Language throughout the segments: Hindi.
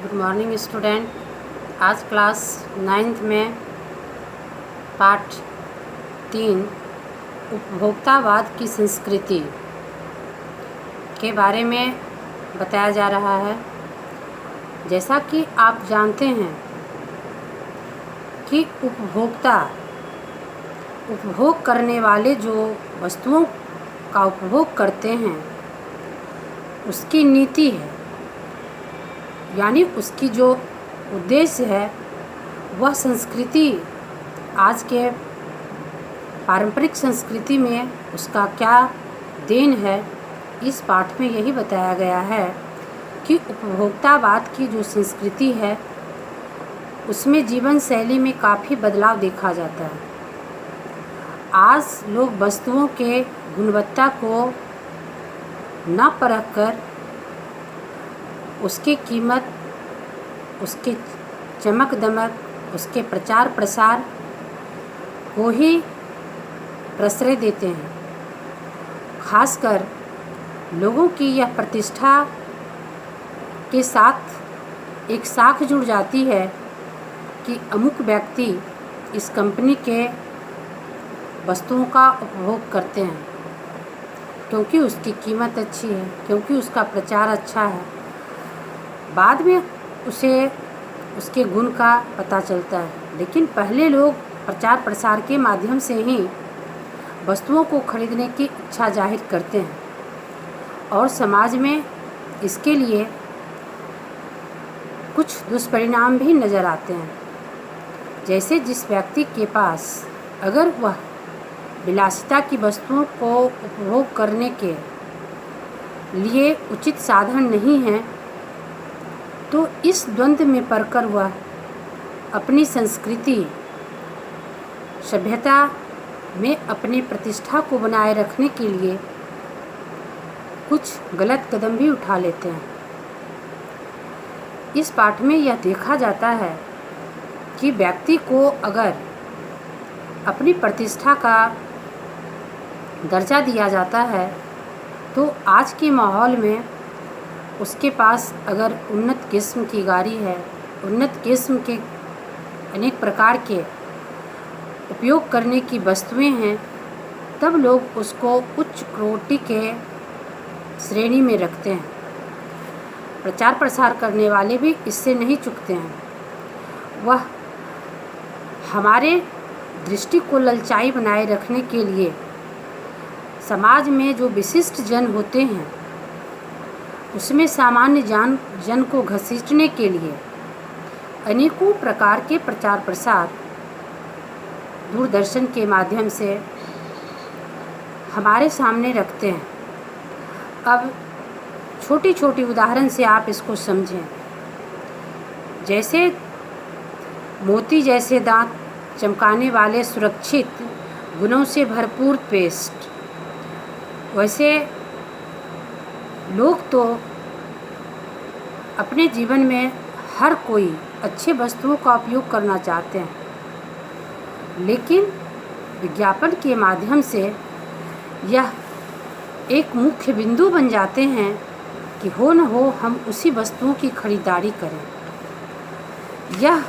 Good morning student. आज क्लास 9th में पाठ 3 उपभोक्तावाद की संस्कृति के बारे में बताया जा रहा है। जैसा कि आप जानते हैं कि उपभोग करने वाले जो वस्तुओं का उपभोग करते हैं उसकी नीति है, यानी उसकी जो उद्देश्य है वह संस्कृति आज के पारंपरिक संस्कृति में उसका क्या देन है। इस पाठ में यही बताया गया है कि उपभोक्तावाद की जो संस्कृति है उसमें जीवन शैली में काफ़ी बदलाव देखा जाता है। आज लोग वस्तुओं के गुणवत्ता को न परख कर उसकी कीमत, उसके चमक दमक, उसके प्रचार प्रसार को ही प्रश्रय देते हैं। खासकर लोगों की यह प्रतिष्ठा के साथ एक साख जुड़ जाती है कि अमुक व्यक्ति इस कंपनी के वस्तुओं का उपभोग करते हैं क्योंकि उसकी कीमत अच्छी है, क्योंकि उसका प्रचार अच्छा है। बाद में उसे उसके गुण का पता चलता है, लेकिन पहले लोग प्रचार प्रसार के माध्यम से ही वस्तुओं को खरीदने की इच्छा जाहिर करते हैं और समाज में इसके लिए कुछ दुष्परिणाम भी नज़र आते हैं। जैसे जिस व्यक्ति के पास अगर वह विलासिता की वस्तुओं को उपभोग करने के लिए उचित साधन नहीं है तो इस द्वंद्व में पड़कर वह अपनी संस्कृति सभ्यता में अपनी प्रतिष्ठा को बनाए रखने के लिए कुछ गलत कदम भी उठा लेते हैं। इस पाठ में यह देखा जाता है कि व्यक्ति को अगर अपनी प्रतिष्ठा का दर्जा दिया जाता है तो आज के माहौल में उसके पास अगर उन्नत किस्म की गाड़ी है, उन्नत किस्म के अनेक प्रकार के उपयोग करने की वस्तुएं हैं, तब लोग उसको उच्च कोटि के श्रेणी में रखते हैं। प्रचार प्रसार करने वाले भी इससे नहीं चूकते हैं। वह हमारे दृष्टि को ललचाई बनाए रखने के लिए समाज में जो विशिष्ट जन होते हैं उसमें सामान्य जन को घसीटने के लिए अनेकों प्रकार के प्रचार प्रसार दूरदर्शन के माध्यम से हमारे सामने रखते हैं। अब छोटी छोटी उदाहरण से आप इसको समझें। जैसे मोती जैसे दांत चमकाने वाले सुरक्षित गुणों से भरपूर पेस्ट, वैसे लोग तो अपने जीवन में हर कोई अच्छे वस्तुओं का उपयोग करना चाहते हैं, लेकिन विज्ञापन के माध्यम से यह एक मुख्य बिंदु बन जाते हैं कि हो न हो हम उसी वस्तुओं की खरीदारी करें। यह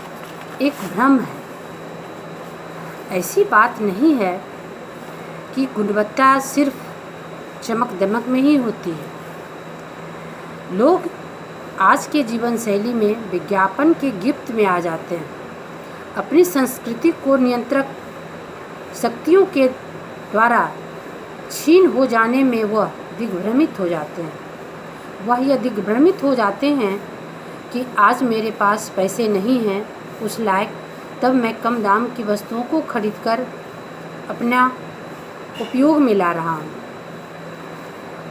एक भ्रम है। ऐसी बात नहीं है कि गुणवत्ता सिर्फ चमक दमक में ही होती है। लोग आज के जीवन शैली में विज्ञापन के गिफ्ट में आ जाते हैं। अपनी संस्कृति को नियंत्रक शक्तियों के द्वारा छीन हो जाने में वह दिग्भ्रमित हो जाते हैं। यह दिग्भ्रमित हो जाते हैं कि आज मेरे पास पैसे नहीं हैं उस लायक, तब मैं कम दाम की वस्तुओं को खरीदकर अपना उपयोग में ला रहा हूँ।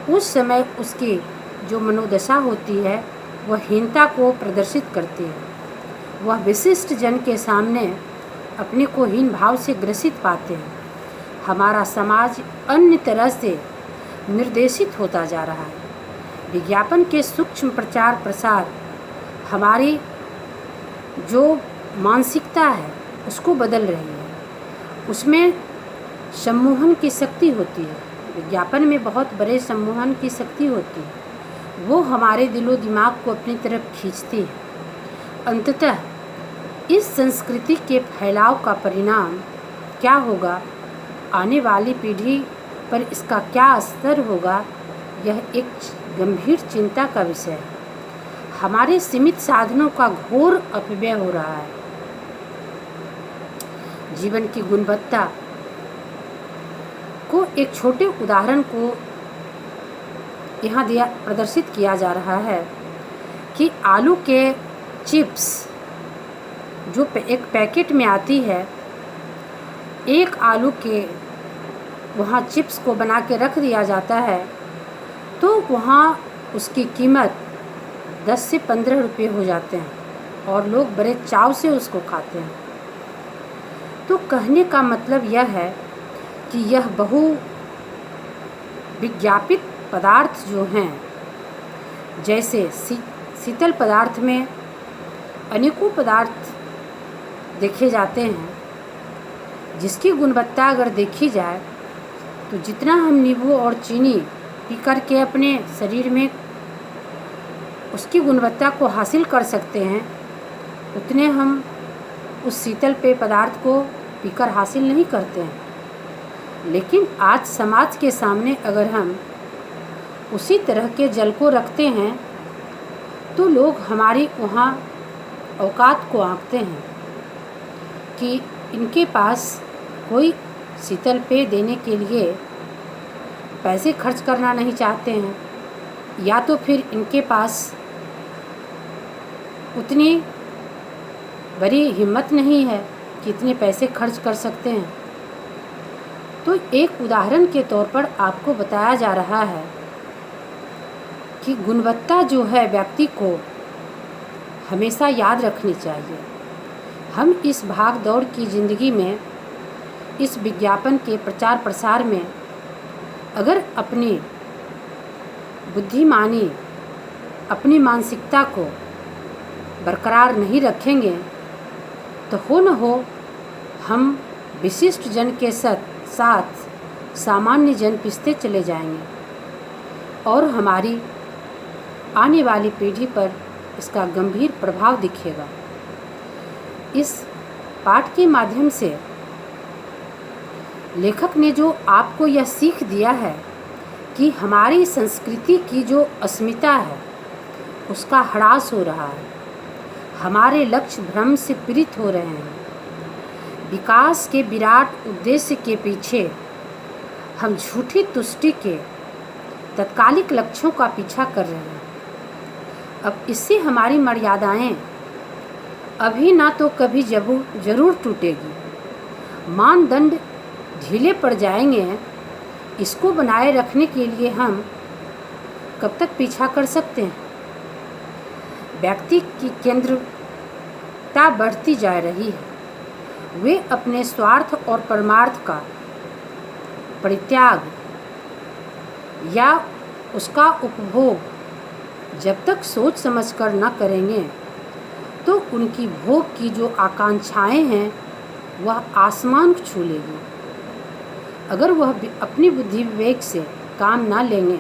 उस समय उसकी जो मनोदशा होती है वह हीनता को प्रदर्शित करती है। वह विशिष्ट जन के सामने अपने को हीन भाव से ग्रसित पाते हैं। हमारा समाज अन्य तरह से निर्देशित होता जा रहा है। विज्ञापन के सूक्ष्म प्रचार प्रसार हमारी जो मानसिकता है उसको बदल रही है। उसमें सम्मोहन की शक्ति होती है। विज्ञापन में बहुत बड़े सम्मोहन की शक्ति होती है। वो हमारे दिलो दिमाग को अपनी तरफ खींचती है। अंततः इस संस्कृति के फैलाव का परिणाम क्या होगा, आने वाली पीढ़ी पर इसका क्या असर होगा, यह एक गंभीर चिंता का विषय है। हमारे सीमित साधनों का घोर अपव्यय हो रहा है। जीवन की गुणवत्ता को एक छोटे उदाहरण को यहाँ प्रदर्शित किया जा रहा है कि आलू के चिप्स जो एक पैकेट में आती है, एक आलू के वहाँ चिप्स को बना के रख दिया जाता है तो वहाँ उसकी कीमत 10 से 15 रुपये हो जाते हैं और लोग बड़े चाव से उसको खाते हैं। तो कहने का मतलब यह है कि यह बहु विज्ञापित पदार्थ जो हैं, जैसे शीतल पदार्थ में अनेकों पदार्थ देखे जाते हैं जिसकी गुणवत्ता अगर देखी जाए तो जितना हम नींबू और चीनी पी कर के अपने शरीर में उसकी गुणवत्ता को हासिल कर सकते हैं, उतने हम उस शीतल पेय पदार्थ को पीकर हासिल नहीं करते हैं। लेकिन आज समाज के सामने अगर हम उसी तरह के जल को रखते हैं तो लोग हमारी वहाँ औकात को आंकते हैं कि इनके पास कोई शीतल पेय देने के लिए पैसे खर्च करना नहीं चाहते हैं, या तो फिर इनके पास उतनी बड़ी हिम्मत नहीं है कि इतने पैसे खर्च कर सकते हैं। तो एक उदाहरण के तौर पर आपको बताया जा रहा है कि गुणवत्ता जो है व्यक्ति को हमेशा याद रखनी चाहिए। हम इस भाग दौड़ की ज़िंदगी में, इस विज्ञापन के प्रचार प्रसार में अगर अपनी बुद्धिमानी, अपनी मानसिकता को बरकरार नहीं रखेंगे तो हो न हो हम विशिष्ट जन के साथ सामान्य जन पिसते चले जाएंगे और हमारी आने वाली पीढ़ी पर इसका गंभीर प्रभाव दिखेगा। इस पाठ के माध्यम से लेखक ने जो आपको यह सीख दिया है कि हमारी संस्कृति की जो अस्मिता है उसका ह्रास हो रहा है, हमारे लक्ष्य भ्रम से पीड़ित हो रहे हैं, विकास के विराट उद्देश्य के पीछे हम झूठी तुष्टि के तत्कालिक लक्ष्यों का पीछा कर रहे हैं। अब इससे हमारी मर्यादाएं अभी ना तो कभी जरूर टूटेगी, मानदंड ढीले पड़ जाएंगे। इसको बनाए रखने के लिए हम कब तक पीछा कर सकते हैं? व्यक्ति की केंद्रता बढ़ती जा रही है। वे अपने स्वार्थ और परमार्थ का परित्याग या उसका उपभोग जब तक सोच समझकर न करेंगे तो उनकी भोग की जो आकांक्षाएं हैं वह आसमान छू लेगी। अगर वह अपनी बुद्धि विवेक से काम ना लेंगे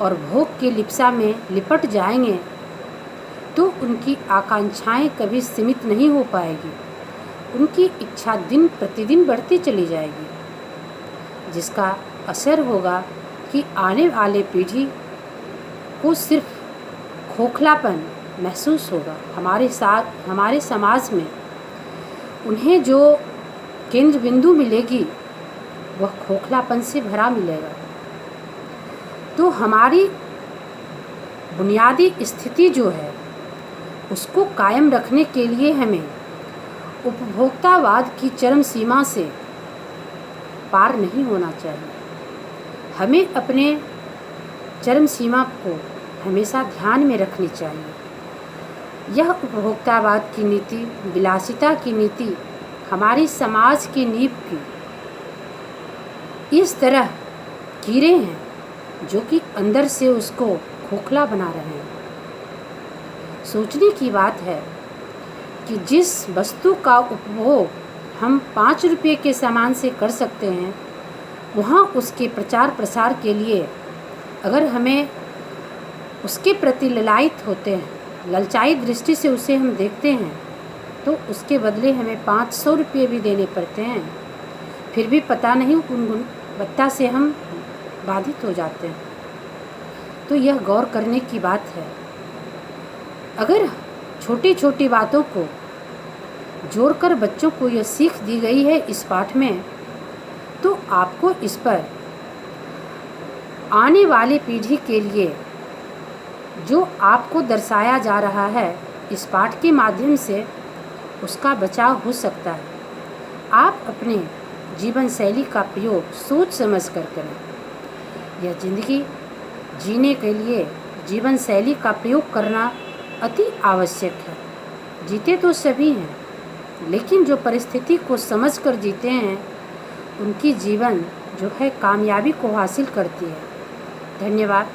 और भोग के लिप्सा में लिपट जाएंगे तो उनकी आकांक्षाएं कभी सीमित नहीं हो पाएगी। उनकी इच्छा दिन प्रतिदिन बढ़ती चली जाएगी, जिसका असर होगा कि आने वाले पीढ़ी को सिर्फ खोखलापन महसूस होगा। हमारे समाज में उन्हें जो केंद्र बिंदु मिलेगी वह खोखलापन से भरा मिलेगा। तो हमारी बुनियादी स्थिति जो है उसको कायम रखने के लिए हमें उपभोक्तावाद की चरम सीमा से पार नहीं होना चाहिए। हमें अपने चरम सीमा को हमेशा ध्यान में रखनी चाहिए। यह उपभोक्तावाद की नीति, विलासिता की नीति हमारी समाज की नींव की इस तरह कीड़े हैं जो कि अंदर से उसको खोखला बना रहे हैं। सोचने की बात है कि जिस वस्तु का उपभोग हम 5 रुपये के सामान से कर सकते हैं, वहाँ उसके प्रचार प्रसार के लिए अगर हमें उसके प्रति ललायित होते हैं, ललचाई दृष्टि से उसे हम देखते हैं तो उसके बदले हमें 500 रुपये भी देने पड़ते हैं, फिर भी पता नहीं उन गुणवत्ता से हम बाधित हो जाते हैं। तो यह गौर करने की बात है। अगर छोटी छोटी बातों को जोड़कर बच्चों को यह सीख दी गई है इस पाठ में, तो आपको इस पर आने वाली पीढ़ी के लिए जो आपको दर्शाया जा रहा है इस पाठ के माध्यम से, उसका बचाव हो सकता है। आप अपने जीवन शैली का प्रयोग सोच समझ कर करें। यह जिंदगी जीने के लिए जीवन शैली का प्रयोग करना अति आवश्यक है। जीते तो सभी हैं, लेकिन जो परिस्थिति को समझ कर जीते हैं उनकी जीवन जो है कामयाबी को हासिल करती है। धन्यवाद।